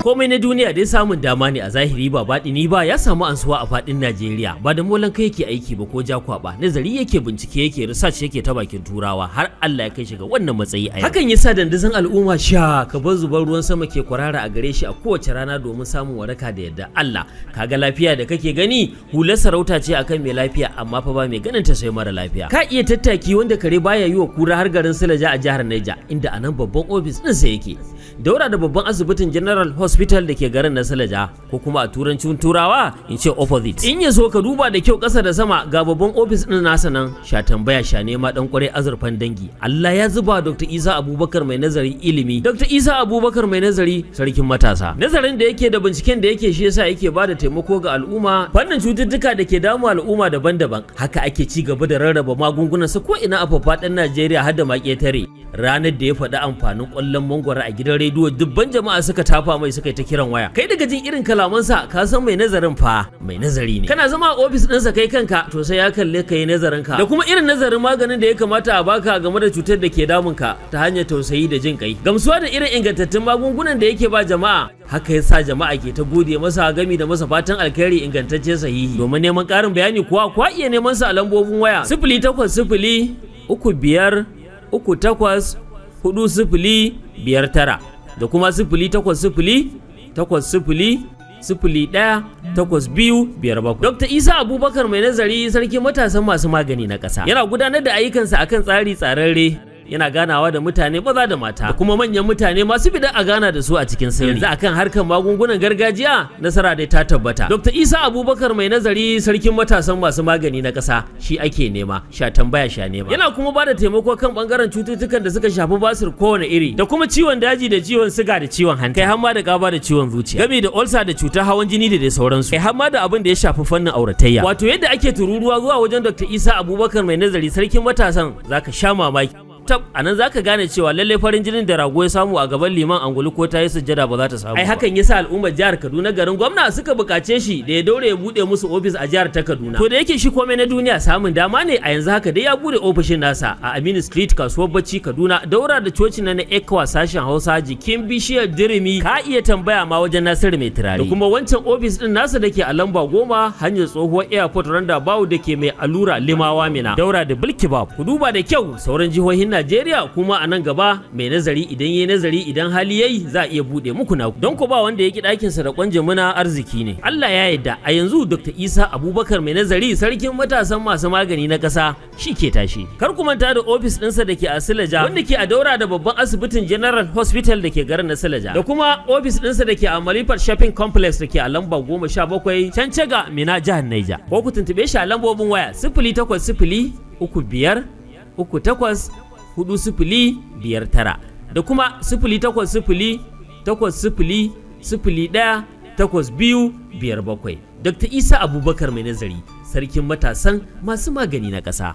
Komai na duniya dai samun dama ne a zahiri ba baɗini ba ya samu ansuwa a faɗin Najeriya ba da molan kai yake aiki ba ko jakwaba nazari yake bincike yake research yake ta bakin turawa har Allah ya kai shi ga wannan matsayi a yau. Hakan yasa dandazon al'umma sha ka bar zubar ruwan sama ke kwarara a gare shi a kowace rana domin samun waraka da yadda Allah. Kaga lafiya da kake gani hular sarauta ce akan mai lafiya amma fa ba mai ganin ta sai mara lafiya. Ka iya tattaki wanda kare baya yi wa kura har garin Silaja a jihar Niger inda anan babban office din sa yake. Daura da babban asibitin General Hospital da ke garin na Silaja ko kuma a turancin turawa in ce opposite. In ya so ka duba da kyau ƙasa da sama ga babban office din nasa nan sha tambaya sha nema dan kwarai azurfan dangi. Allah ya zuba Dr. Isa Abubakar Mai Nazari ilimi. Dr. Isa Abubakar Mai Nazari sarkin matasa. Nazarin da yake da binciken da yake shi yasa yake bada taimako ga al'umma fannin cututtuka da ke damu al'umma daban-daban. Haka ake ci gaba da rarraba magungunan sa ko ina a faɗin Najeriya har da ma ƙetare. Ranar da ya faɗi amfanin ƙwallon mangwaro a gidan rediyo dubban jama'a suka tafa mai suka yi ta kiran waya. Kai daga jin irin kalamansa ka san mai nazarin fa mai nazari ne. Kana zama a ofis ɗinsa kai kanka to sai ya kalle ka yi nazarin ka da kuma irin nazarin maganin da ya kamata a baka game da cutar da ke damun ka ta hanyar tausayi da jin kai. Gamsuwa da irin ingantattun magungunan da yake ba jama'a haka yasa jama'a ke ta gode masa gami da masa fatan alkhairi ingantacce sahihi. Domin neman ƙarin bayani kuwa iya neman sa a lambobin waya 0800 35 38 4059 da kuma 0800 80 01 8257. Dr. Isa Abubakar Mai Nazari sarkin matasan masu magani na ƙasa yana gudanar da ayyukansa akan tsari tsararre. Yana ganawa da mutane maza da mata da kuma manyan mutane masu bida a gana da su a cikin sirri. Yanzu akan harkar magungunan gargajiya nasara dai ta tabbata. Dr. Isa Abubakar Mai Nazari sarkin matasan masu magani na ƙasa shi ake nema sha tambaya sha nema. Yana kuma bada taimako kan bangaren cututtukan da suka shafi basir kowane iri da kuma ciwon daji da ciwon siga da ciwon hanta kai har ma da gaba da ciwon zuciya gami da ulcer da cutar hawan jini da dai sauransu kai har ma da abin da ya shafi fannin auratayya. Wato yadda ake tururuwa zuwa wajen Dr. Isa Abubakar Mai Nazari sarkin matasan zaka sha mamaki. Tab anan zaka gane cewa lalle farin jinin da rago ya samu a gaban liman angulu ko ta yi sujjada ba za ta samu. Ai hakan yasa al'ummar jihar Kaduna garin gwamna suka bukace shi da ya daure ya bude musu office a jihar ta Kaduna. To da yake shi komai na duniya samun dama ne a yanzu haka dai ya bude ofishin nasa a Aminu Street kasuwar Bacci Kaduna daura da cocin na Ekwa sashen Hausa jikin bishiyar Dirimi ka iya tambaya ma wajen Nasiru Mai Turare. Da kuma wancan office din nasa dake a lamba 10 hanyar tsohuwar airport roundabout dake mai allura Limawa Mina daura da Bilkibab. Ku duba da kyau sauran jihohin Najeriya kuma a nan gaba mai nazari idan yayi nazari idan hali yayi za a iya bude muku naku don ku ba wanda yake ɗakin sa da kwanje muna arziki ne. Allah ya yarda a yanzu Dr. Isa Abubakar Mai Nazari sarkin matasan masu magani na ƙasa shi ke tashi. Kar ku manta da office ɗinsa da ke a Silaja wanda ke a daura da babban asibitin General Hospital da ke garin na Silaja da kuma office ɗinsa da ke a Malifat Shopping Complex da ke a lamba 17 Cancaga Mina jihar Niger. Ko ku tuntube shi a lambobin waya 0800 35 38 4059 da kuma 0800 80 01 8257. Dr. Isa Abubakar Mai Nazari sarkin matasan masu magani na ƙasa.